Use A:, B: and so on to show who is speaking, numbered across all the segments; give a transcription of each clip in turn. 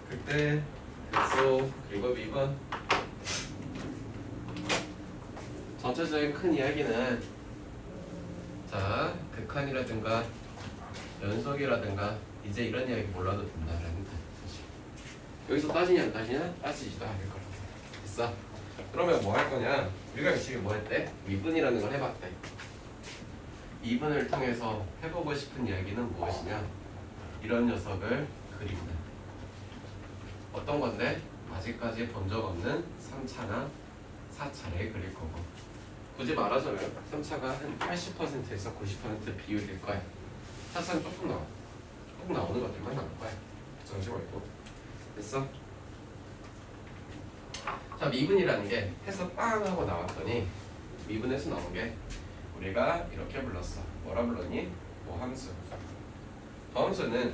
A: 그때 소 그리고 미분 전체적인 큰 이야기는 자 극한이라든가 연속이라든가 이제 이런 이야기 몰라도 된다라는 뜻이지. 여기서 따지냐 안 따지냐? 따지지도 않을 거라고. 됐어? 그러면 뭐 할 거냐? 우리가 열심히 뭐 했대? 미분이라는 걸 해봤대. 미분을 통해서 해보고 싶은 이야기는 무엇이냐? 이런 녀석을 그린다. 어떤 건데? 아직까지 본 적 없는 3차나 4차례 그릴 거고, 굳이 말하자면 3차가 한 80%에서 90% 비율일 거야. 4차는 조금 나오는 것들만 나올 거야. 정지 말고. 됐어? 자, 미분이라는 게 해서 빵 하고 나왔더니 미분에서 나온 게 우리가 이렇게 불렀어. 뭐라 불렀니? 모함수. 모함수는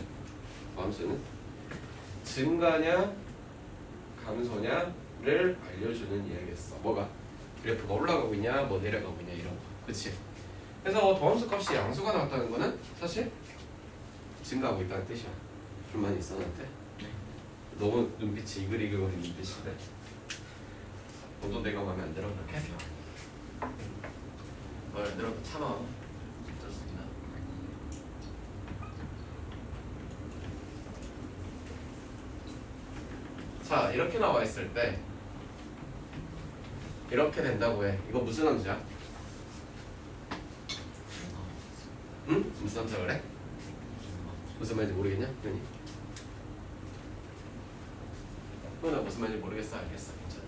A: 증가냐 감소냐를 알려주는 이야기였어. 뭐가? 그래프가 올라가고 있냐 뭐 내려가고 있냐 이런 거. 그치? 그래서 도함수 값이 양수가 나왔다는 거는 사실 증가하고 있다는 뜻이야. 불만이 있어 너한테? 너무 눈빛이 이글이글거리는 눈빛인데 너도 내가 마음에 안 들어 그렇게? 마음에 안 들어도 참아. 좋습니다. 자, 이렇게 나와 있을 때 이렇게 된다고 해. 이거 무슨 함수야? 응? 무슨 함수야 그래? 무슨 말인지 모르겠냐? 현이? 나 무슨 말인지 모르겠어. 알겠어. 괜찮아.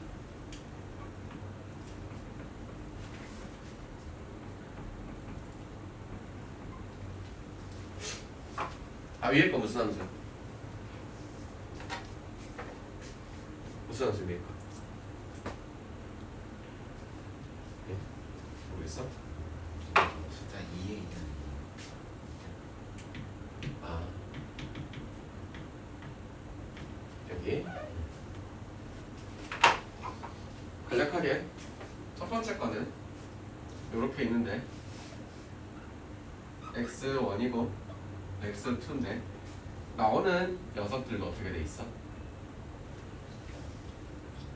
A: 아, 위에 거 무슨 함수야? 무슨 함수 위에 거? 네? 모르겠어?
B: 숫자 2에 있는
A: 아, 여기 간략하게 첫 번째 거는 이렇게 있는데 x1이고 x2인데 나오는 녀석들도 어떻게 돼 있어?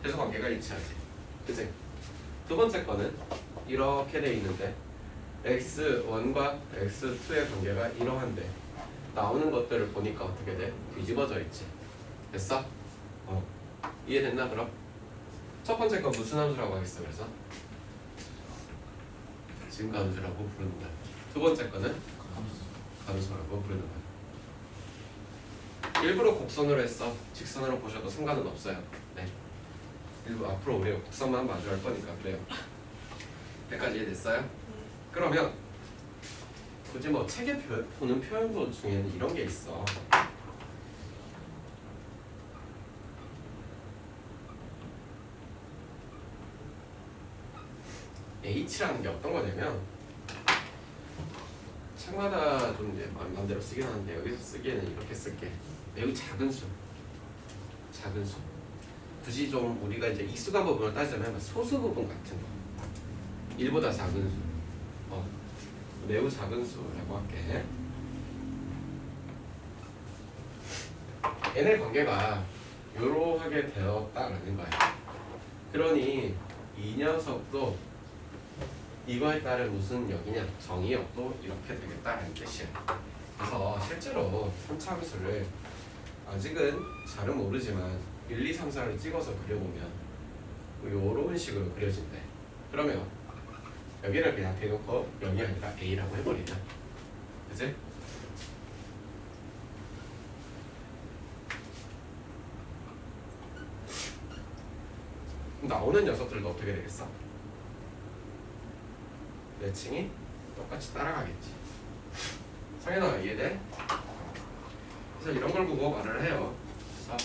A: 해수관계가 일치하지. 그치? 두 번째 거는 이렇게 돼 있는데 x1과 x2의 관계가 이러한데 나오는 것들을 보니까 어떻게 돼? 뒤집어져 있지. 됐어? 이해됐나 그럼? 첫 번째 거 무슨 함수라고 하겠어? 그래서 증가함수라고 부르는 거야. 두 번째 거는 감수라고 부르는 거야. 일부러 곡선으로 했어. 직선으로 보셔도 상관은 없어요. 네. 일부러 앞으로 우리가 곡선만 마주할 거니까 그래요. 여기까지 이해됐어요? 그러면 굳이 뭐 책에 보는 표현도 중에는 이런 게 있어. H라는 게 어떤 거냐면 책마다 좀 이제 마음대로 쓰긴 하는데 여기서 쓰기에는 이렇게 쓸게. 매우 작은 수. 굳이 좀 우리가 이제 이수간 부분을 따지자면 소수 부분 같은 거. 1보다 작은 수. 매우 작은 수라고 할게. 얘네 관계가 이러하게 되었다라는 거야. 그러니 이 녀석도 이거에 따른 무슨 역이냐? 정의역도 이렇게 되겠다라는 뜻이야. 그래서 실제로 3차 함수를 아직은 잘은 모르지만 1, 2, 3, 4를 찍어서 그려보면 요런 식으로 그려진대. 그러면 여기를 그냥 대놓고 0이 아니라 A라고 해버리자. 그치? 나오는 녀석들도 어떻게 되겠어? 매칭이 똑같이 따라가겠지. 성현아 이해돼? 그래서 이런 걸 보고 말을 해요. 그래서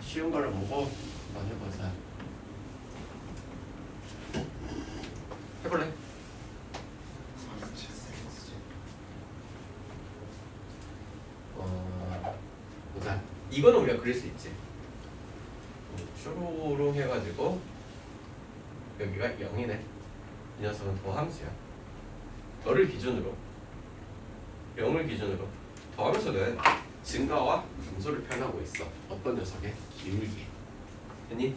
A: 쉬운 걸 보고 한번 해보자. 해볼래? 보자. 이거는 우리가 그릴 수 있지. 쇼로롱 해가지고 여기가 0이네. 이 녀석은 더함수야. 너를 기준으로 0을 기준으로 더함수는 증가와 감소를 표현하고 있어. 어떤 녀석의 기울기. 됐니?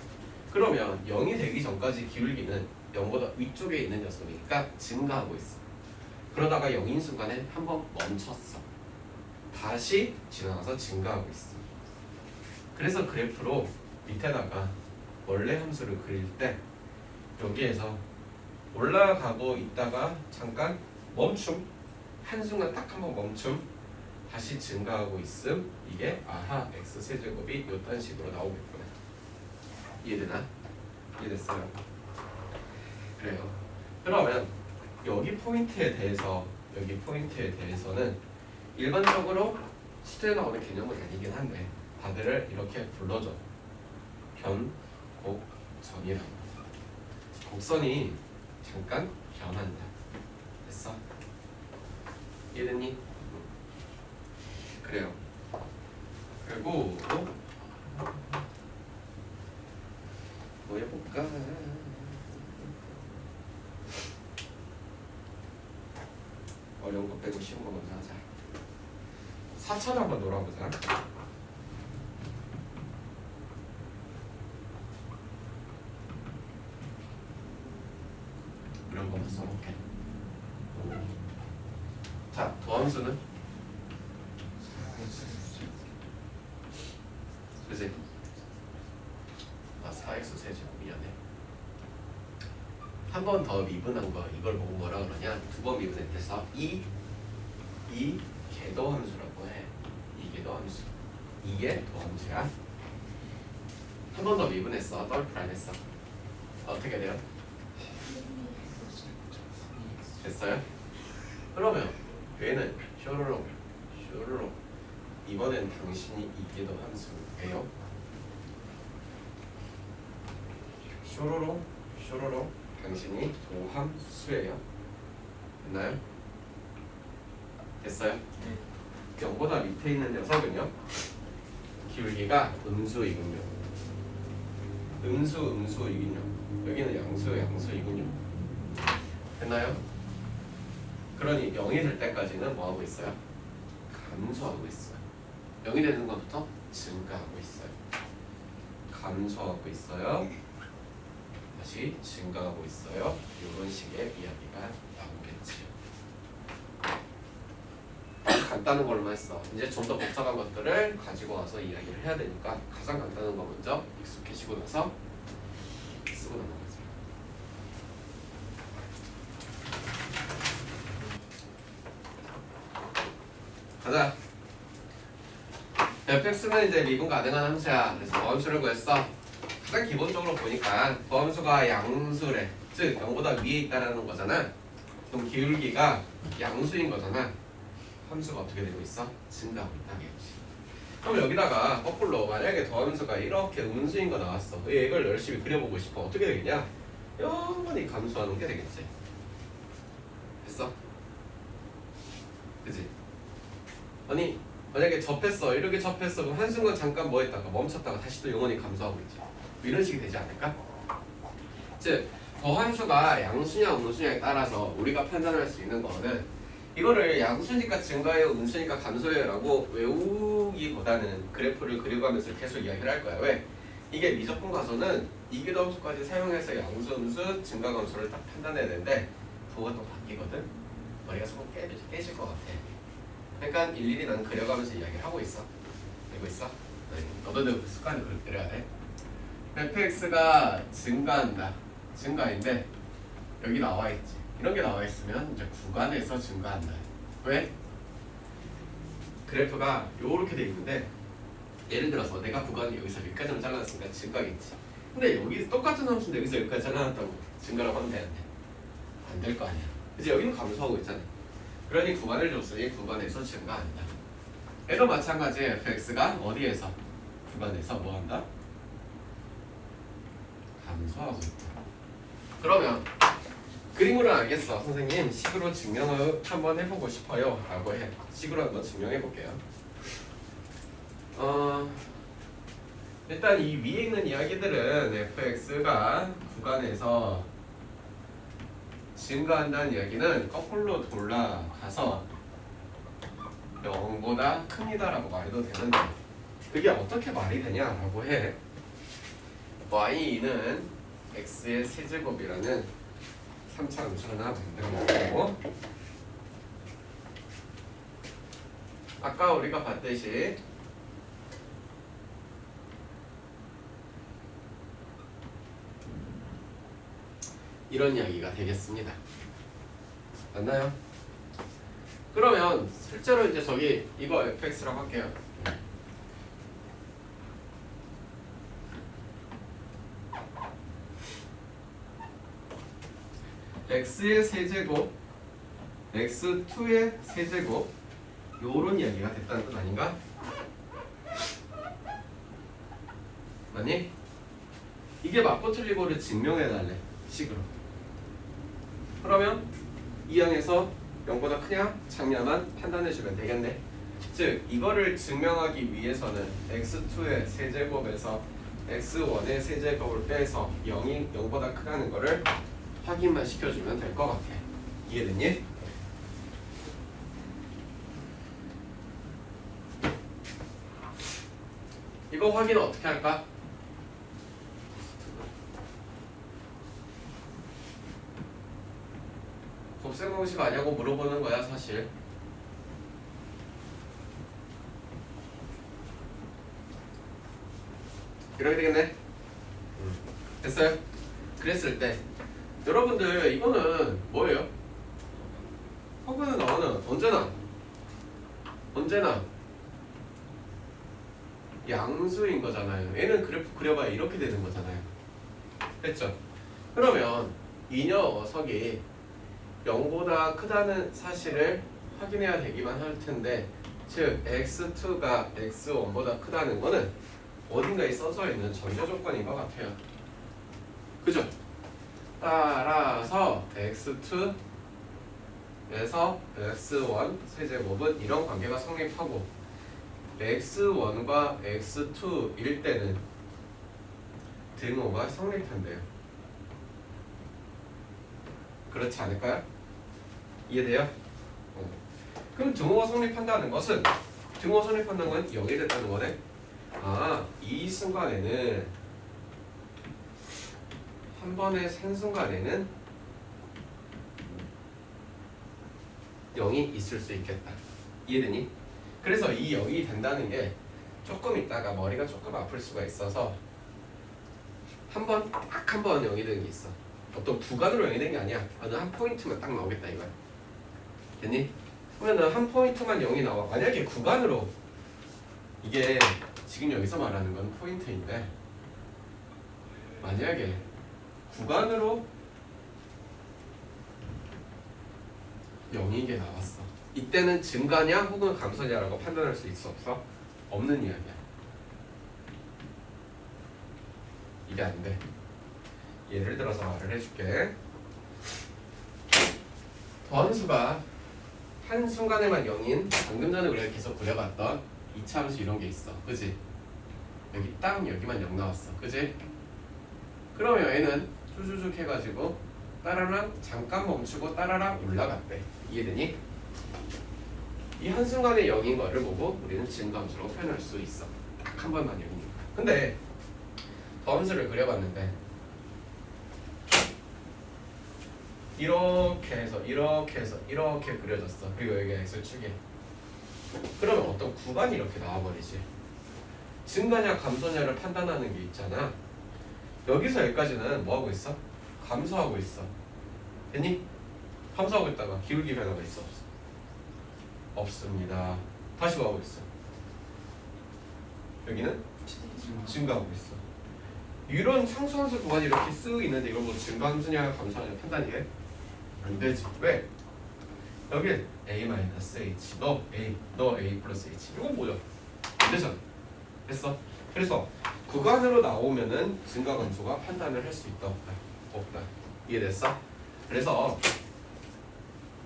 A: 그러면 0이 되기 전까지 기울기는 0보다 위쪽에 있는 녀석이니까 증가하고 있어. 그러다가 0인 순간에 한번 멈췄어. 다시 지나가서 증가하고 있어. 그래서 그래프로 밑에다가 원래 함수를 그릴 때 여기에서 올라가고 있다가 잠깐 멈춤, 한순간 딱 한번 멈춤, 다시 증가하고 있음. 이게 아하 x 세제곱이 이딴 식으로 나오겠구나. 이해되나? 이해됐어요? 그래요. 그러면 여기 포인트에 대해서는 일반적으로 수트에 나오는 개념은 아니긴 한데 다들 이렇게 불러줘. 변곡선이라고. 곡선이 잠깐 변한다. 됐어? 이해됐니? 그래요. 그리고 뭐 해볼까? 어려운 거 빼고 쉬운 거 먼저 하자. 4차를 한번 놀아보자. 이런 거만 써볼게. 자, 더함수는? 그치? 4x 세제곱 미안해. 한 번 더 미분한 거 이걸 보고 뭐라 그러냐? 두 번 미분해서 이 궤도함수라고 해. 이 궤도함수. 이게 도함수야. 한 번 더 미분했어. 더블 프라임 했어. 어떻게 돼요? 됐어요? 그러면 얘는 쇼로롱 이번엔 당신이 이게 더 함수예요. 쇼로롱 당신이 도함수예요. 됐나요? 됐어요?
B: 네.
A: 0보다 밑에 있는 녀석은요 기울기가 음수이군요. 음수이군요. 여기는 양수이군요. 됐나요? 그러니 0이 될 때까지는 뭐하고 있어요? 감소하고 있어요. 0이 되는 것부터 증가하고 있어요. 감소하고 있어요. 다시 증가하고 있어요. 이런 식의 이야기가 나오겠지요. 간단한 걸로만 했어. 이제 좀 더 복잡한 것들을 가지고 와서 이야기를 해야 되니까 가장 간단한 거 먼저 익숙해지고 나서 쓰고 넘어가자. 가자. fx는 이제 미분 가능한 함수야. 그래서 더함수를 구했어. 가장 기본적으로 보니까 더함수가 양수래. 즉 0보다 위에 있다라는 거잖아. 그럼 기울기가 양수인 거잖아. 함수가 어떻게 되고 있어? 증가하고 있다겠지. 그럼 여기다가 거꾸로 만약에 더함수가 이렇게 음수인 거 나왔어. 이걸 열심히 그려보고 싶어. 어떻게 되겠냐? 영원히 감소하는 게 되겠지. 됐어? 그치? 아니 만약에 접했어. 이렇게 접했어. 그럼 한순간 잠깐 뭐 했다가 멈췄다가 다시 또 영원히 감소하고 있지. 뭐 이런 식이 되지 않을까? 즉 더함수가 양수냐 음수냐에 따라서 우리가 판단할 수 있는 거는 이거를 양수니까 증가해요, 음수니까 감소해요라고 외우기보다는 그래프를 그려가면서 계속 이야기를 할 거야. 왜? 이게 미적분 가서는 이계도함수까지 사용해서 양수, 음수, 증가, 감소를 딱 판단해야 되는데 부호가 또 바뀌거든. 머리가 조금 깨질 것 같아. 그러니까 일일이 난 그려가면서 이야기를 하고 있어. 알고 있어? 너도 습관을 그렇게 그려야 돼. fx가 증가한다. 증가인데 여기 나와 있지. 이런 게 나와 있으면 이제 구간에서 증가한다. 왜? 그래프가 요렇게 돼 있는데 예를 들어서 내가 구간을 여기서 여기까지만 잘라놨으니까 증가겠지. 근데 여기 똑같은 함수인데 여기서 여기까지 잘라놨다고 증가라고 하면 돼, 안 돼? 안 될 거 아니야. 그래서 여기는 감소하고 있잖아. 그러니 구간을 줬으니 구간에서 증가한다. 얘도 마찬가지 fx가 어디에서? 구간에서 뭐한다? 감소하고 있다. 그러면 그림으로 알겠어. 선생님 식으로 증명을 한번 해보고 싶어요 라고 해. 식으로 한번 증명해 볼게요. 일단 이 위에 있는 이야기들은 fx가 구간에서 증가한다는 이야기는 거꾸로 돌아가서 0보다 큽니다 라고 말해도 되는데 그게 어떻게 말이 되냐라고 해. y는 x의 세제곱이라는 3차 함수를 하나 만들어 놓고 아까 우리가 봤듯이 이런 이야기가 되겠습니다. 맞나요? 그러면 실제로 이제 저기 이거 fx라고 할게요. x의 세제곱, x2의 세제곱 요런 이야기가 됐다는 뜻 아닌가? 아니? 이게 맞고 틀리고를 증명해달래 식으로. 그러면 이 항에서 0보다 크냐 작냐만 판단해주면 되겠네. 즉 이거를 증명하기 위해서는 x2의 세제곱에서 x1의 세제곱을 빼서 0보다 크다는 거를 확인만 시켜주면 될 것 같아. 이해됐니? 이거 확인 어떻게 할까? 곱셈 공식 아냐고 물어보는 거야 사실. 이렇게 되겠네. 됐어요? 그랬을 때 여러분들 이거는 뭐예요? 허그는 나와는 언제나 양수인 거잖아요. 얘는 그래프 그려봐야 이렇게 되는 거잖아요. 됐죠? 그러면 이 녀석이 0보다 크다는 사실을 확인해야 되기만 할 텐데 즉 x2가 x1보다 크다는 거는 어딘가에 써져 있는 전제 조건인 것 같아요. 그죠? 따라서 x2에서 x1 세제곱은 이런 관계가 성립하고 x1과 x2일 때는 등호가 성립한대요. 그렇지 않을까요? 이해돼요? 그럼 등호가 성립한다는 것은 등호가 성립한다는 건 0이 됐다는 거네. 이 순간에는 한 번에 산 순간에는 0이 있을 수 있겠다. 이해되니? 그래서 이 0이 된다는 게 조금 있다가 머리가 조금 아플 수가 있어서 한 번 딱 한 번 0이 되는 게 있어. 어떤 구간으로 0이 된 게 아니야. 어느 한 포인트만 딱 나오겠다 이거야. 됐니? 그러면 한 포인트만 0이 나와. 만약에 구간으로 이게 지금 여기서 말하는 건 포인트인데 만약에 구간으로 0이 나왔어. 이때는 증가냐 혹은 감소냐라고 판단할 수 있어 없어? 없는 이야기야. 이게 안 돼. 예를 들어서 말을 해줄게. 더함수가 한 순간에만 0인 방금 전에 우리가 계속 그려봤던 2차 함수 이런 게 있어. 그지? 여기 딱 여기만 0 나왔어. 그지? 그러면 얘는 쭈쭈쭈 해가지고 따라랑 잠깐 멈추고 따라랑 올라갔대. 이해되니? 이 한순간의 0인 거를 보고 우리는 증가함수라고 표현할 수 있어. 딱 한 번만 0이니까. 근데 더함수를 그려봤는데 이렇게 해서 이렇게 그려졌어. 그리고 여기가 x축이야. 그러면 어떤 구간이 이렇게 나와버리지. 증가냐 감소냐를 판단하는 게 있잖아. 여기서 여기까지는 뭐하고 있어? 감소하고 있어. 됐니? 감소하고 있다가 기울기 변화가 있어 없어? 없습니다. 다시 뭐하고 있어? 여기는 증가하고 있어. 이런 상수함수 구간이 이렇게 쓱 있는데 이걸 뭐 증가함수냐 감소하냐 판단이 돼? 안 되지. 왜? 여기 A-H 너 A 플러스 H 이건 뭐야? 안 되잖아. 됐어? 그래서 구간으로 나오면은 증가 감소가 판단을 할 수 있다 없다? 없다. 이해됐어? 그래서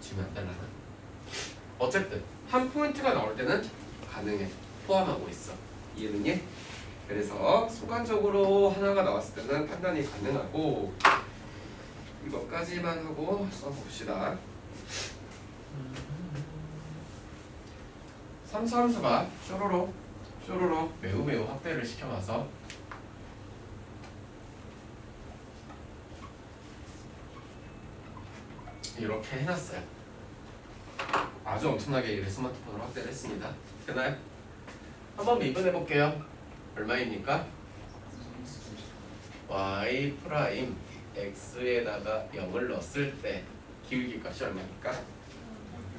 A: 지금 안 달라나? 어쨌든 한 포인트가 나올 때는 가능해. 포함하고 있어. 이해됐니? 그래서 순간적으로 하나가 나왔을 때는 판단이 가능하고 이것까지만 하고 써봅시다. 삼수함수가 쇼로로 매우 확대를 시켜놔서 이렇게 해놨어요. 아주 엄청나게 이를 스마트폰으로 확대를 했습니다. 되나요? 한번 미분해볼게요. 얼마입니까? y 프라임 x에다가 0을 넣었을 때 기울기 값이 얼마입니까?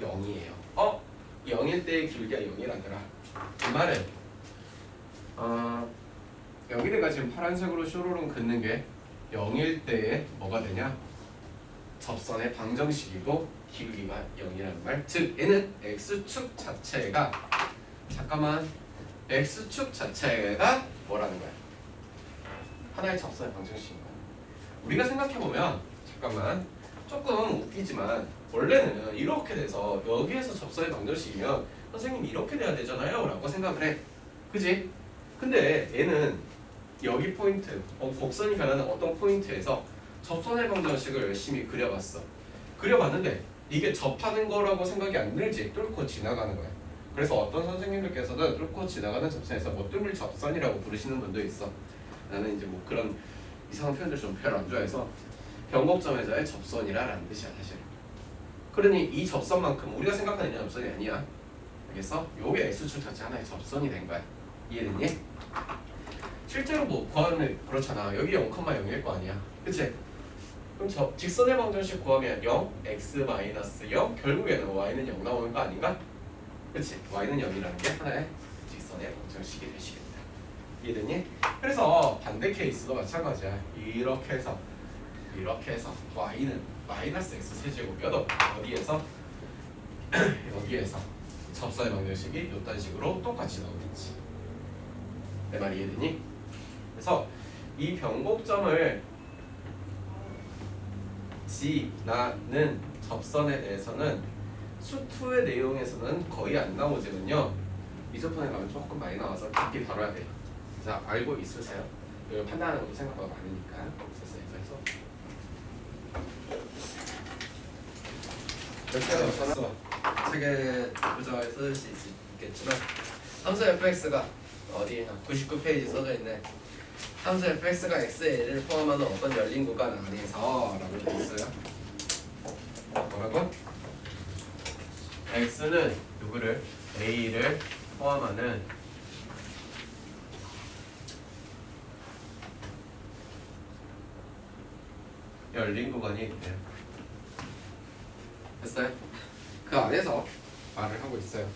A: 0이에요. 0일 때의 기울기가 0이라더라. 이 말은 여기다가 지금 파란색으로 쇼로롱 긋는 게 0일 때에 뭐가 되냐? 접선의 방정식이고 기울기가 0이라는 말. 즉 얘는 x축 자체가 x축 자체가 뭐라는 거야? 하나의 접선의 방정식인 거야. 우리가 생각해보면 조금 웃기지만 원래는 이렇게 돼서 여기에서 접선의 방정식이면 선생님 이렇게 돼야 되잖아요 라고 생각을 해. 그지? 근데 얘는 여기 포인트 곡선이 변하는 어떤 포인트에서 접선의 방정식을 열심히 그려봤어. 그려봤는데 이게 접하는 거라고 생각이 안 들지. 뚫고 지나가는 거야. 그래서 어떤 선생님들께서는 뚫고 지나가는 접선에서 뭐 뚫을 접선이라고 부르시는 분도 있어. 나는 이제 뭐 그런 이상한 표현들 좀 별로 안 좋아해서 변곡점에서의 접선이라는 뜻이야 사실. 그러니 이 접선만큼 우리가 생각하는 이 접선이 아니야. 알겠어? 요게 x축 자체 하나의 접선이 된 거야. 이해됐니? 실제로 뭐 구하면 그렇잖아. 여기 0,0일 거 아니야. 그치? 그럼 직선의 방정식 구하면 0, x-0 결국에는 y는 0 나오는 거 아닌가? 그치? y는 0이라는 게 하나의 직선의 방정식이 되시겠다. 이해됐니? 그래서 반대 케이스도 마찬가지야. 이렇게 해서 y는 마이너스 x 세제곱이 어디에서? 여기에서 접선의 방정식이 요딴 식으로 똑같이 나오겠지. 내 말이 이해되니? 그래서 이 변곡점을 지나는 접선에 대해서는 수2의 내용에서는 거의 안 나오지만요. 미소폰에 가면 조금 많이 나와서 깊게 다뤄야 돼요. 자, 알고 있으세요? 이걸 판단하는 것도 생각보다 많으니까. 그래서 이렇게 해서 책에 부정을 쓸 수 있겠지만 함수 fx가 어디 99페이지 써져 있네. 함수 fx가 xa를 포함하는 어떤 열린 구간 안에서 라고 되어 있어요. 뭐라고? x는 누구를? a를 포함하는 열린 구간이 있대요. 됐어요? 그 안에서 말을 하고 있어요.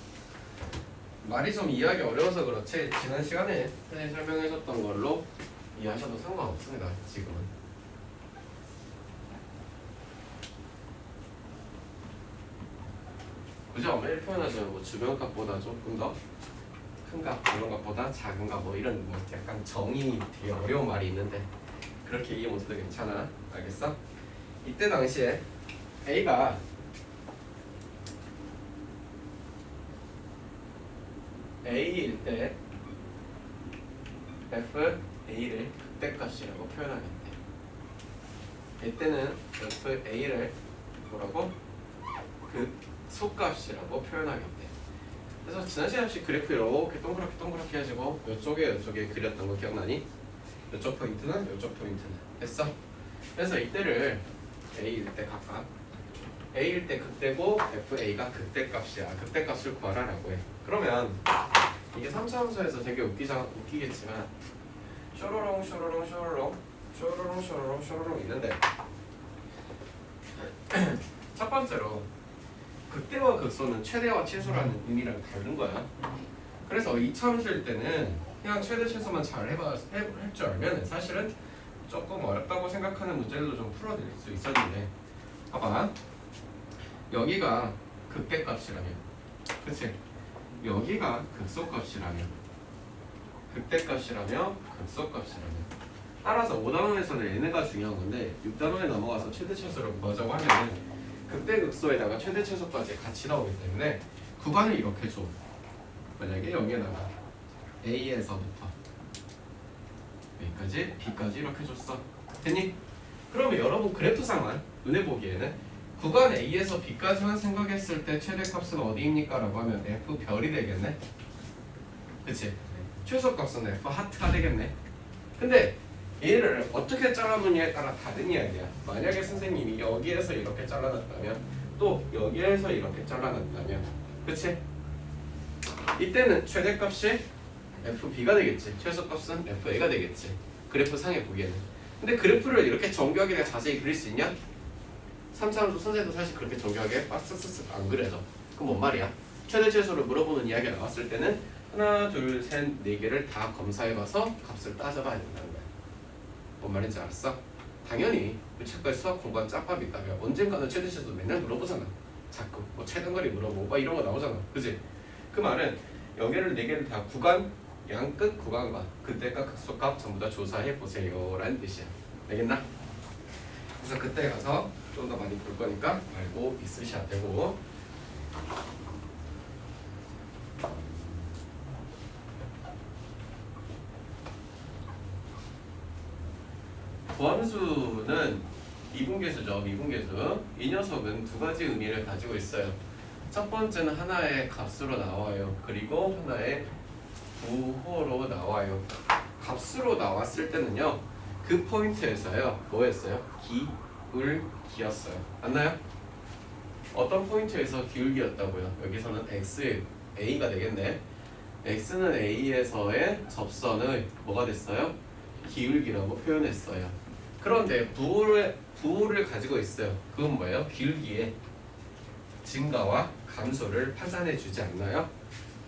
A: 말이 좀 이해하기 어려워서 그렇지 지난 시간에 선생님이 설명해줬던 걸로 이해하셔도 상관없습니다. 지금은. 굳이 엄밀히 표현하자면 뭐 주변 값보다 조금 더 큰 값, 그런 값보다 작은 값 뭐 이런 뭐 약간 정의 되게 어려운 말이 있는데 그렇게 이해 못해도 괜찮아. 알겠어? 이때 당시에 A가 A일 때 FA를 극대값이라고 표현하겠대. 이때는 FA를 뭐라고? 극소값이라고 표현하겠대. 그래서 지난 시간 혹시 그래프 이렇게 동그랗게 해가지고 이쪽에 그렸던 거 기억나니? 이쪽 포인트는 이쪽 포인트는 됐어? 그래서 이때를 A일 때 각각 A일 때 극대고 FA가 극대값이야. 극대값을 구하라라고 해. 그러면 이게 3차 함수에서 되게 웃기겠지만 쇼로롱 있는데 첫 번째로 극대와 극소는 최대와 최소라는 의미랑 다른 거야. 그래서 2차 함수일 때는 그냥 최대 최소만 잘 할 줄 알면 사실은 조금 어렵다고 생각하는 문제들도 좀 풀어드릴 수 있었는데 봐봐. 여기가 극대값이라면 그치? 여기가 극소값이라면 극대값이라며 극소값이라면 따라서 5단원에서는 n가 중요한 건데 6단원에 넘어가서 최대 최소를 구하자고 하면 극대 극소에다가 최대 최소까지 같이 나오기 때문에 구간을 이렇게 줘. 만약에 여기에다가 A에서부터 A까지 B까지 이렇게 줬어. 됐니? 그러면 여러분 그래프상만 눈에 보기에는 구간 A에서 B까지만 생각했을 때 최대값은 어디입니까? 라고 하면 F 별이 되겠네. 그치? 최소값은 F 하트가 되겠네. 근데 얘를 어떻게 잘라놓냐에 따라 다른 이야기야. 만약에 선생님이 여기에서 이렇게 잘라놨다면 또 여기에서 이렇게 잘라놨다면 그치? 이때는 최대값이 FB가 되겠지. 최소값은 FA가 되겠지. 그래프 상에 보기에는. 근데 그래프를 이렇게 정교하게 내가 자세히 그릴 수 있냐? 3차함수 선생도 사실 그렇게 정교하게 빡쓱쓱쓱 안 그려져. 그럼 뭔 말이야? 최대 최소를 물어보는 이야기가 나왔을 때는 하나, 둘, 셋, 네 개를 다 검사해봐서 값을 따져봐야 된다는 거야. 뭔 말인지 알았어? 당연히 우체과에 수학 공부한 짬밥이 있다면 언젠가는 최대 최소 맨날 물어보잖아. 자꾸 뭐 최단거리 물어보고 막 이런 거 나오잖아. 그지? 그 말은 여기를 네 개를 다 구간, 양끝 구간과 극대값, 극소값 전부 다 조사해 보세요 라는 뜻이야. 알겠나? 그래서 그때 가서 좀 더 많이 볼 거니까 알고 있으셔야 되고 고함수는 미분계수죠. 미분계수. 이 녀석은 두 가지 의미를 가지고 있어요. 첫 번째는 하나의 값으로 나와요. 그리고 하나의 부호로 나와요. 값으로 나왔을 때는요. 그 포인트에서요. 뭐였어요? 기울기였어요. 맞나요? 어떤 포인트에서 기울기였다고요? 여기서는 x, a가 되겠네. x는 a에서의 접선의 뭐가 됐어요? 기울기라고 표현했어요. 그런데 부호를 가지고 있어요. 그건 뭐예요? 기울기의 증가와 감소를 판단해 주지 않나요?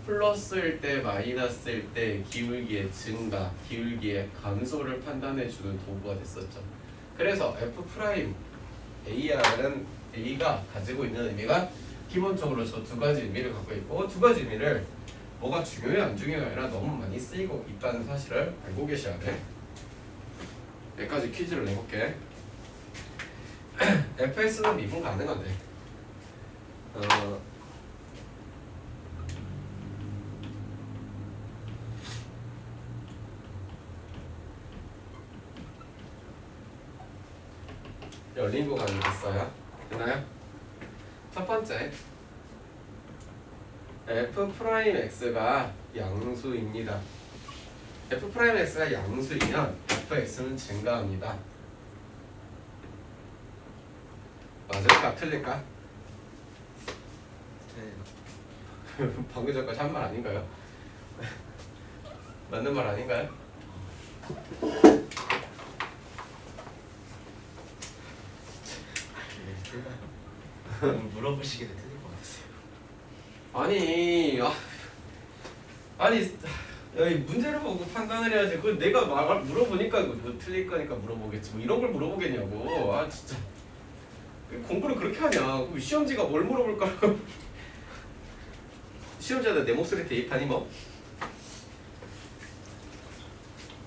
A: 플러스일 때 마이너스일 때 기울기의 증가, 기울기의 감소를 판단해 주는 도구가 됐었죠. 그래서 F' A가 가지고 있는 의미가 기본적으로 저 두 가지 의미를 갖고 있고 두 가지 의미를 뭐가 중요해 안 중요해 아니라 너무 많이 쓰이고 있다는 사실을 알고 계셔야 돼. 여기까지 퀴즈를 내볼게. FS는 미분 가능한데 열린 구간이 있어요. 되나요? 첫 번째 F'X가 양수입니다. F'X가 양수이면 Fx는 증가합니다. 맞을까? 틀릴까? 방금 전까지 한 말 아닌가요? 맞는 말 아닌가요?
B: 물어보시기는 틀릴 것 같았어요.
A: 아니 야, 문제를 보고 판단을 해야지. 그걸 내가 물어보니까 뭐 틀릴 거니까 물어보겠지. 뭐 이런 걸 물어보겠냐고. 아 진짜 공부를 그렇게 하냐? 그럼 시험지가 뭘 물어볼 거라고? 시험지에다 내 목소리 대입하니 뭐?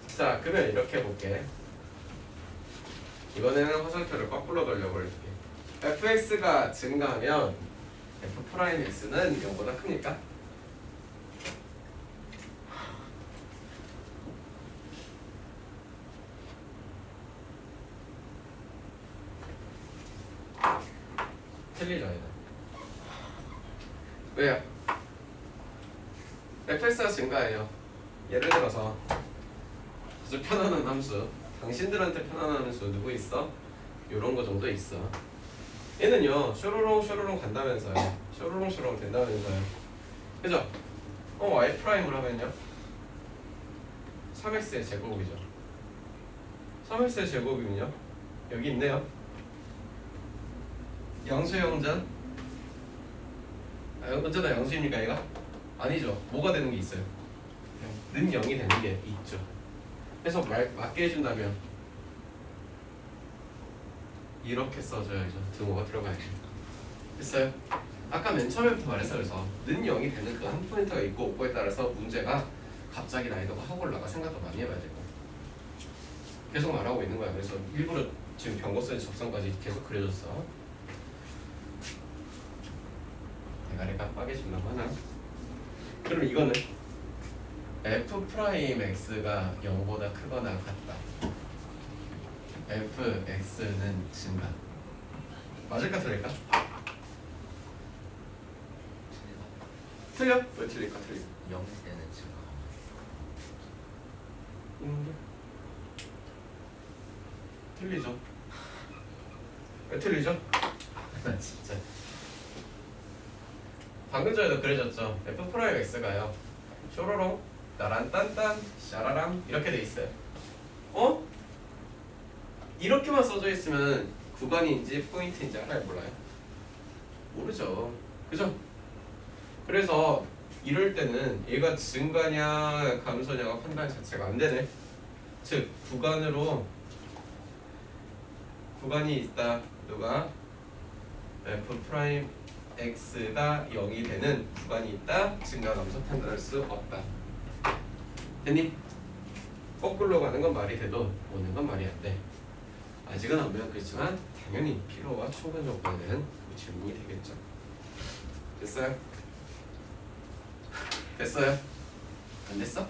A: 자 그러면 이렇게 해볼게. 이번에는 화살표를 거꾸로 돌려버릴게. fx가 증가하면 f'x는 0보다 크니까 틀리죠. 얘는. fx가 증가해요. 예를 들어서 아주 편안한 함수, 당신들한테 편안한 함수 누구 있어? 요런 거 정도 있어. 얘는요 쇼로롱 쇼로롱 간다면서요. 쇼로롱 쇼로롱 된다면서요. 그죠? y 프라임을 하면요 3x의 제곱이죠. 3x의 제곱이면요 여기 있네요. 양수의 영전. 언제나 양수입니까 얘가? 아니죠. 뭐가 되는 게 있어요? 는 0이 되는 게 있죠. 그래서 맞게 해준다면 이렇게 써줘야죠. 등호가 들어가야죠. 됐어요? 아까 맨 처음에부터 말했어요. 그래서 는 0이 되는 그 한 포인트가 있고 없고에 따라서 문제가 갑자기 난이도가 확 올라가. 생각도 많이 해봐야 되고 계속 말하고 있는 거야. 그래서 일부러 지금 경고선의 적성까지 계속 그려줬어. 대가리가 빠개지려고 하나? 그럼 이거는 f 프라임 x가 0보다 크거나 같다. fx는 증가. 맞을까 틀릴까? 틀려? 왜 틀릴까? 틀릴까?
B: 0일 때는 증가.
A: 틀리죠. 왜 틀리죠? 진짜. 방금 전에도 그려졌죠. f 프라임 x가요. 쇼로롱, 나란 딴딴, 샤라람 이렇게 돼 있어요. 어? 이렇게만 써져 있으면 구간인지 포인트인지 알아요? 몰라요? 모르죠. 그죠? 그래서 이럴 때는 얘가 증가냐 감소냐가 판단 자체가 안 되네. 즉 구간이 있다. 누가 f 프라임 x가 0이 되는 구간이 있다. 증가 감소 판단할 수 없다. 됐니? 거꾸로 가는 건 말이 돼도 오는 건 말이 안 돼. 아직은 안 배웠겠지만 당연히 필요와 충분 조건은 질문이 되겠죠. 됐어요? 됐어요? 안 됐어?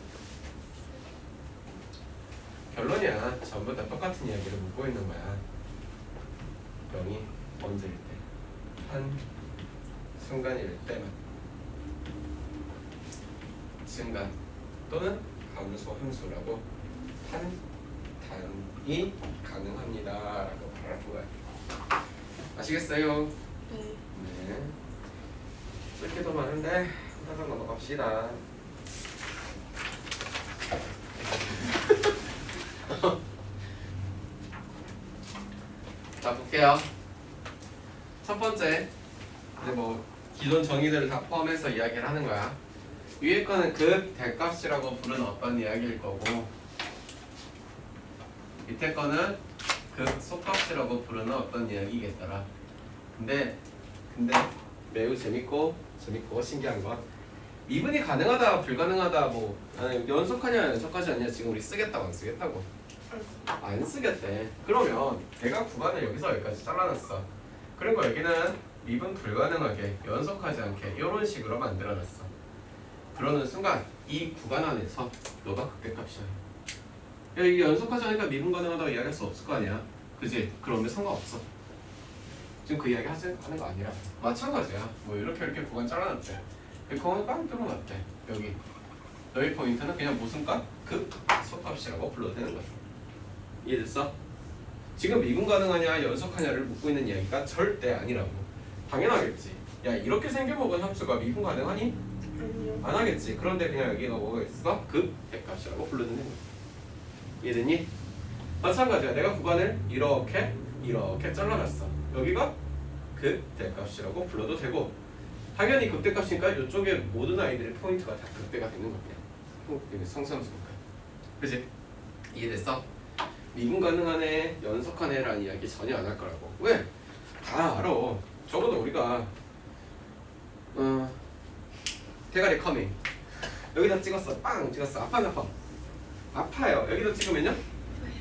A: 결론이야. 전부 다 똑같은 이야기를 묻고 있는 거야. 0이 언제일 때? 한 순간일 때만 증가 또는 감소 함수라고 판단이 가능합니다 라고 말할 거야. 아시겠어요?
C: 네.
A: 네. 쓸 게 더 많은데 하나 넘어갑시다. 자 볼게요. 첫 번째 이제 뭐 기존 정의들을 다 포함해서 이야기를 하는 거야. 위에 거는 극 대값이라고 부르는 어떤 이야기일 거고 밑에 거는 극 소값이라고 부르는 어떤 이야기겠더라. 근데 매우 재밌고 신기한 건 미분이 가능하다 불가능하다 뭐 연속하냐 연속하지 않냐 지금 우리 쓰겠다고 안 쓰겠다고? 안 쓰겠대. 그러면 내가 구간을 여기서 여기까지 잘라놨어. 그리고 여기는 미분 불가능하게 연속하지 않게 이런 식으로 만들어놨어. 그러는 순간 이 구간 안에서 너가 극대값이야. 야 이게 연속하지 않으니까 미분 가능하다고 이야기할 수 없을 거 아니야. 그지? 그러면 상관없어. 지금 그 이야기 하는 거 아니라 마찬가지야. 뭐 이렇게 구간 잘라놨대. 구간 빵 뚫어놨대. 여기 너희 포인트는 그냥 무슨 값? 극소값이라고 불러도 되는 거야. 이해됐어? 지금 미분 가능하냐 연속하냐를 묻고 있는 이야기가 절대 아니라고. 당연하겠지. 야 이렇게 생겨먹은 함수가 미분 가능하니?
C: 아니요.
A: 안 하겠지. 그런데 그냥 여기가 뭐가 있어? 극대값이라고 불러도 되는 거야. 이해됐니? 마찬가지야. 내가 구간을 이렇게 잘라놨어. 여기가 극대값이라고 불러도 되고 당연히 극대값이니까 이쪽에 모든 아이들의 포인트가 다 극대가 되는 거야. 이게 성수함수니까. 그치? 이해됐어? 미분 가능하네, 연속하네 라는 이야기 전혀 안 할 거라고. 왜? 다 알아. 적어도 우리가 대가리 커밍 여기다 찍었어. 빵 찍었어. 아파 안 아파? 아파요. 여기다 찍으면요?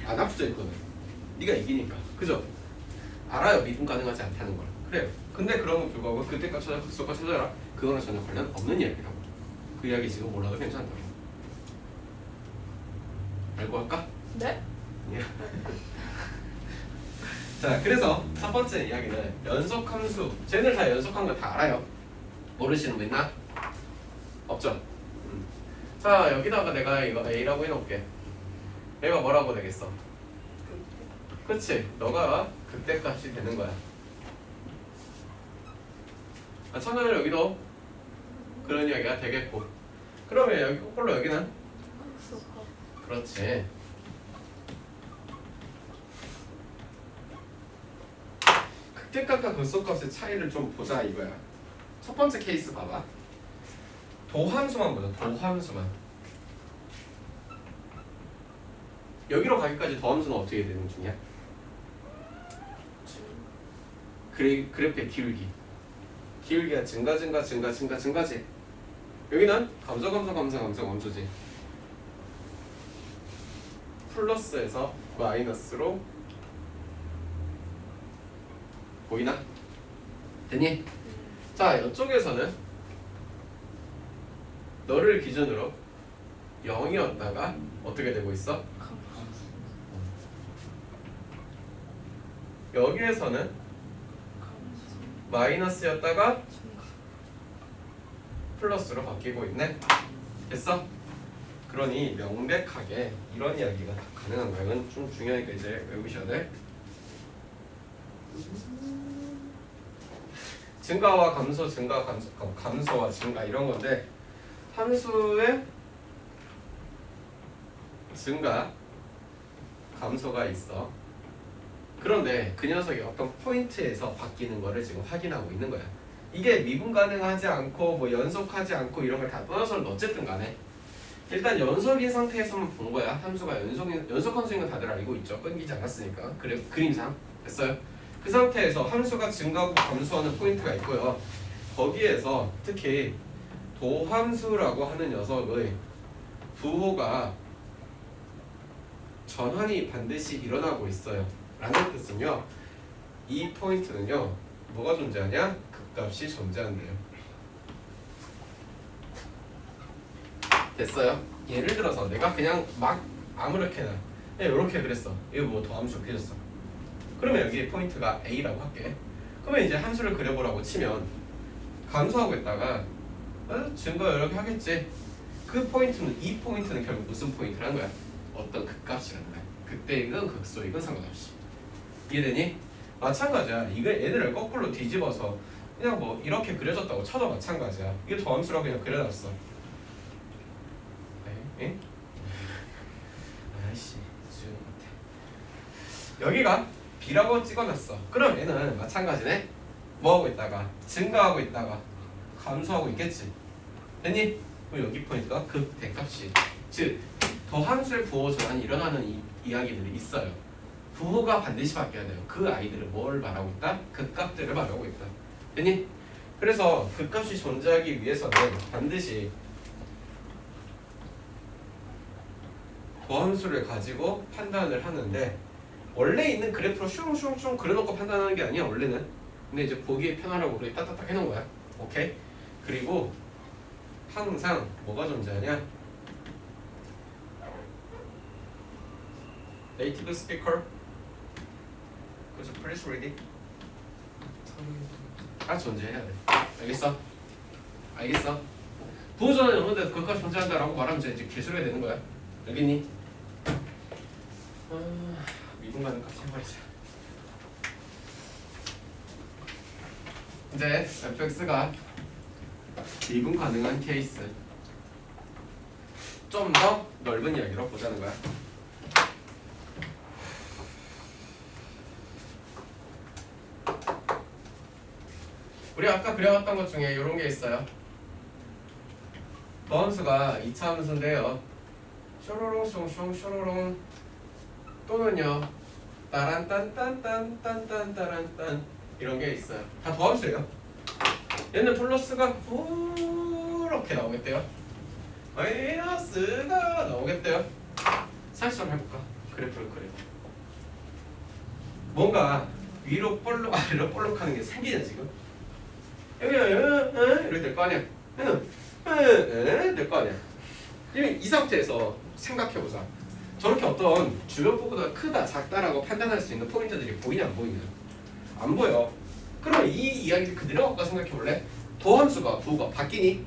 A: 안 아프죠 이거는. 네가 이기니까. 그죠? 알아요. 미분 가능하지 않다는 걸. 그래요. 근데 그럼에도 불구하고 그때까지 찾아 극소값 찾아라. 그거랑 전혀 관련 없는 이야기라고. 그 이야기 지금 몰라도 괜찮다고. 알고 할까?
C: 네?
A: 예. 자, 그래서 첫 번째 이야기는 연속함수. 쟤들 다 연속한 거 다 알아요. 모르시는 분 있나? 없죠? 자 여기다가 내가 이거 A라고 해놓을게. 얘가 뭐라고 되겠어? 그치? 너가 극대값이 되는 거야. 마찬가지로 여기도 그런 이야기가 되겠고. 그러면 여기 거꾸로 여기는? 그렇지. 극대값과 극소값의 차이를 좀 보자 이거야. 첫 번째 케이스 봐봐. 도함수만 보자. 도함수만. 여기로 가기까지 더함수는 어떻게 되는 중이야? 그래프의 기울기. 기울기가 증가지. 여기는 감소지. 플러스에서 마이너스로 보이나? 됐니? 자, 이쪽에서는 너를 기준으로 0이었다가 어떻게 되고 있어? 여기에서는 마이너스였다가 플러스로 바뀌고 있네. 됐어? 그러니 명백하게 이런 이야기가 가능한 거야. 이건 좀 중요하니까 이제 외우셔야 돼. 증가와 감소, 감소와 증가 이런 건데 함수의 증가, 감소가 있어. 그런데 그 녀석이 어떤 포인트에서 바뀌는 거를 지금 확인하고 있는 거야. 이게 미분 가능하지 않고 뭐 연속하지 않고 이런 걸 다 떠나서는 어쨌든 간에 일단 연속인 상태에서만 본 거야. 함수가 연속 함수인 건 다들 알고 있죠. 끊기지 않았으니까. 그래 그림상 됐어요. 그 상태에서 함수가 증가하고 감소하는 포인트가 있고요. 거기에서 특히 도함수라고 하는 녀석의 부호가 전환이 반드시 일어나고 있어요. 라는 뜻은요. 이 포인트는요. 뭐가 존재하냐? 극값이 존재한대요. 됐어요? 예를 들어서 내가 그냥 막 아무렇게나 이렇게 그랬어. 이거 뭐 더함수 그렸어. 그러면 여기 포인트가 A라고 할게. 그러면 이제 함수를 그려보라고 치면 감소하고 있다가 증거 이렇게 하겠지. 그 포인트는 이 포인트는 결국 무슨 포인트라는 거야? 어떤 극값이라는 거야. 극대이건 극소이건 상관없이. 이해되니? 마찬가지야. 이거 애들을 거꾸로 뒤집어서 그냥 뭐 이렇게 그려졌다고 쳐도 마찬가지야. 이게 더함수라고 그냥 그려놨어. 에? 아이씨 수영 같아. 여기가 B라고 찍어놨어. 그럼 얘는 마찬가지네. 뭐하고 있다가 증가하고 있다가 감소하고 있겠지. 됐니? 그럼 여기 포인트가 극대값이 즉 더함수의 부호 전환이 일어나는 이야기들이 있어요. 부호가 반드시 바뀌어야 돼요. 그 아이들은 뭘 말하고 있다? 극값들을 말하고 있다. 됐니? 그래서 극값이 존재하기 위해서는 반드시 도함수를 가지고 판단을 하는데 원래 있는 그래프로 슝슝슝 그려놓고 판단하는 게 아니야 원래는. 근데 이제 보기에 편하라고 우리 딱딱딱 해놓은 거야. 오케이? 그리고 항상 뭐가 존재하냐? 네이티브 스피커 Could you please read it? 존재해야 돼. 알겠어? 알겠어? 부호전환이 없는데 그것까지 존재한다라고 말하면 이제 기술해야 되는 거야. 알겠니? 미분 가는 값 해버리자. 이제 fx가 미분 가능한 케이스 좀 더 넓은 이야기로 보자는 거야. 우리 아까 그려봤던 것 중에 이런 게 있어요. 더함수가 2차 함수인데요. 쇼로롱 숑숑 쇼로롱 또는요 따란딴딴딴딴딴따란딴 이런 게 있어요. 다 더함수예요. 얘는 플러스가 이렇게 나오겠대요. 마이너스가 나오겠대요. 사실상 해볼까? 그래프를 그려. 뭔가 위로 볼록 아래로 볼록하는 게 생기냐 지금? 여기 이렇게 될 거 아니야? 될 거 아니야? 이 상태에서 생각해보자. 저렇게 어떤 주변보다 크다 작다라고 판단할 수 있는 포인트들이 보이냐 안 보이냐? 안 보여. 그럼 이 이야기를 그대로 갖고 생각해볼래? 도함수가 부호가 바뀌니?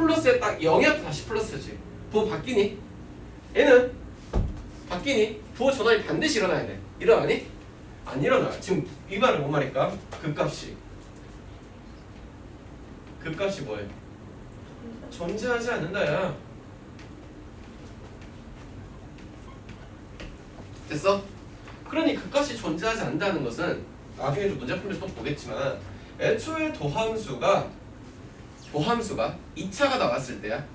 A: 플러스에 딱 0이었다 다시 플러스지. 부호 바뀌니? 얘는 바뀌니? 부호 전환이 반드시 일어나야 돼. 일어나니? 안 일어나. 지금 이 말은 뭔 말일까? 극값이 뭐예요? 존재하지 않는다야. 됐어? 그러니 극값이 존재하지 않는다는 것은 나중에 좀 문제 풀면서 또 보겠지만 애초에 도함수가 2차가 나왔을 때야.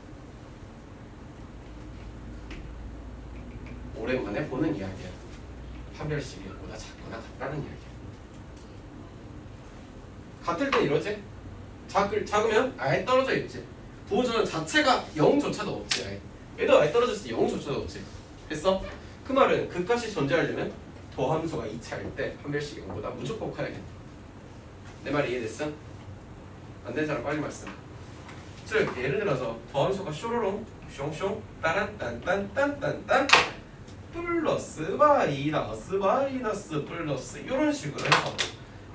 A: 오랜만에 보는 이야기야. 판별식이 보다 작거나 같다는 이야기야. 같을 때 이러지? 작으면 아예 떨어져 있지. 부호전환 자체가 0조차도 없지. 아예. 얘도 아예 떨어졌을 때 0조차도 없지. 됐어? 그 말은 극값이 존재하려면 도함수가 2차일 때 판별식이 0보다 무조건 커야겠다. 내 말이 이해됐어? 안 된 사람 빨리 말씀. 즉 예를 들어서 도함수가 쇼로롱 숑숑 따란 딴딴딴딴딴 플러스 마이너스 플러스 이런 식으로 해서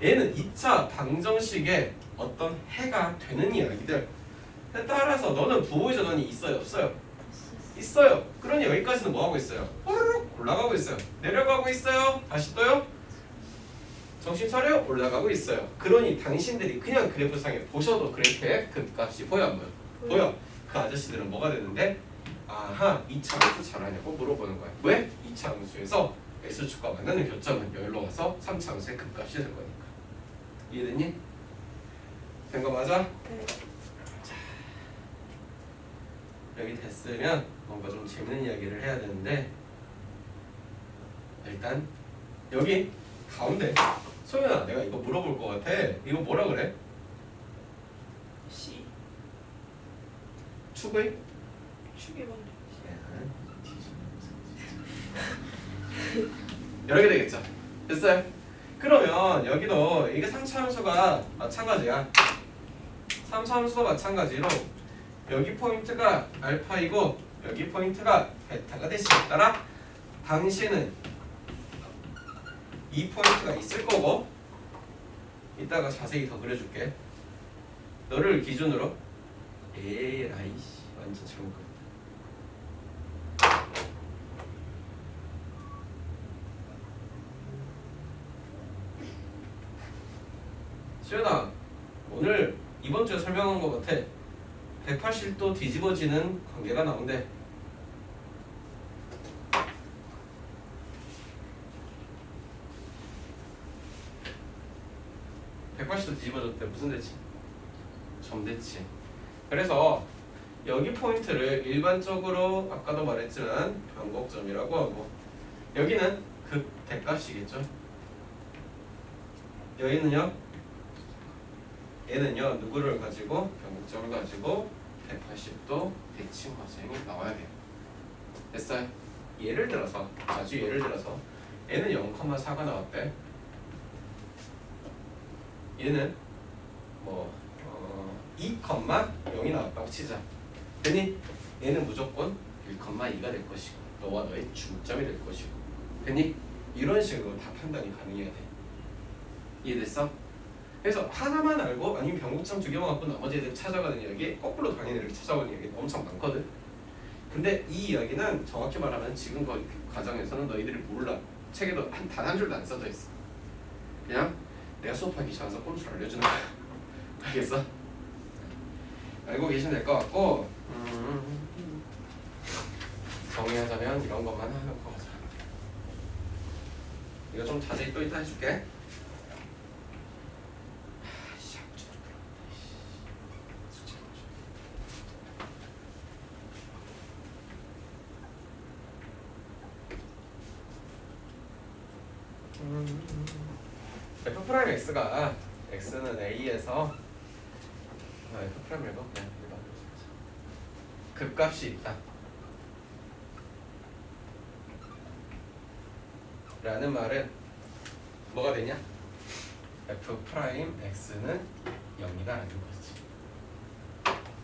A: 얘는 2차 방정식의 어떤 해가 되는 이야기들. 따라서 너는 부호의 전환이 있어요 없어요? 있어요. 그러니 여기까지는 뭐 하고 있어요? 호로록 올라가고 있어요. 내려가고 있어요. 다시 또요. 정신 차려 올라가고 있어요. 그러니 당신들이 그냥 그래프상에 보셔도 그래프의 극값이 보여 안 보여? 보여. 그 아저씨들은 뭐가 되는데? 아하 2차 함수 잘하냐고 물어보는 거야. 왜? 2차 함수에서 x축과 만나는 교점은 여기로 가서 3차 함수의 극값이 될 거니까. 이해됐니? 된 거 맞아?
C: 네.
A: 여기 됐으면 뭔가 좀 재밌는 이야기를 해야 되는데 일단 여기 가운데 소연아 내가 이거 물어볼 것 같아. 이거 뭐라 그래?
C: C
A: 축의?
C: 축이 뭔데?
A: 여러 개 되겠죠? 됐어요? 그러면 여기도 이게 3차 함수가 마찬가지야. 3차 함수도 마찬가지로 여기 포인트가 알파이고 여기 포인트가 베타가 될 수 있더라. 당신은 이 포인트가 있을 거고 이따가 자세히 더 그려줄게. 너를 기준으로 에라이씨 완전 잘못 그렸다. 수연아 오늘 이번 주에 설명한 것 같아. 180도 뒤집어지는 관계가 나온대. 뒤집어졌대. 무슨 대치? 점대치. 그래서 여기 포인트를 일반적으로 아까도 말했지만 변곡점이라고 하고 여기는 극 대값이겠죠. 여기는요. 얘는요. 누구를 가지고 변곡점을 가지고 180도 대칭 과정이 나와야 돼요. 됐어요? 예를 들어서 아주 예를 들어서 얘는 0,4가 나왔대. 얘는 뭐 2,0이 나왔다고 치자. 됐니? 얘는 무조건 1,2가 될 것이고 너와 너의 중점이 될 것이고 됐니? 이런 식으로 다 판단이 가능해야 돼. 이해됐어? 그래서 하나만 알고 아니면 변곡점 2개만 갖고 나머지 애들 찾아가는 이야기 거꾸로 당연히 이렇게 찾아오는 이야기 엄청 많거든. 근데 이 이야기는 정확히 말하면 지금 과정에서는 너희들이 몰라. 책에도 단 한 줄도 안 써져 있어. 그냥 내가 수업하기 귀찮아서 꼼수를 알려주는 거야. 알겠어? 알고 계시면 될 것 같고 정리하자면 이런 것만 해놓고 가자. 이거 좀 자세히 또 이따 해줄게. f 프라임 x가 x는 a에서 f 프라임 말고 그냥 극값이 있다 라는 말은 뭐가 되냐? f 프라임 x는 0이다 라는 거지.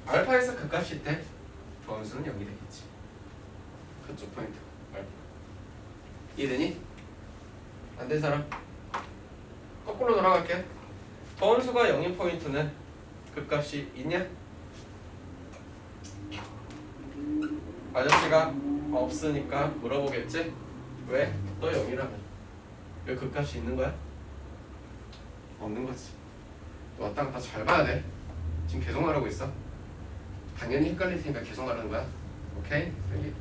A: 알파에서 극값이 있대. 도함수는 0이 되겠지. 그쪽 포인트 알파. 이해되니? 안 된 사람? 거꾸로 돌아갈게. 도함수가 0인 포인트는 극값이 있냐? 아저씨가 없으니까 물어보겠지? 왜? 또 0이라면 여기 극값이 있는 거야? 없는 거지. 왔다 갔다 잘 봐야 돼. 지금 계속 말하고 있어. 당연히 헷갈릴 테니까 계속 말하는 거야. 오케이? 여기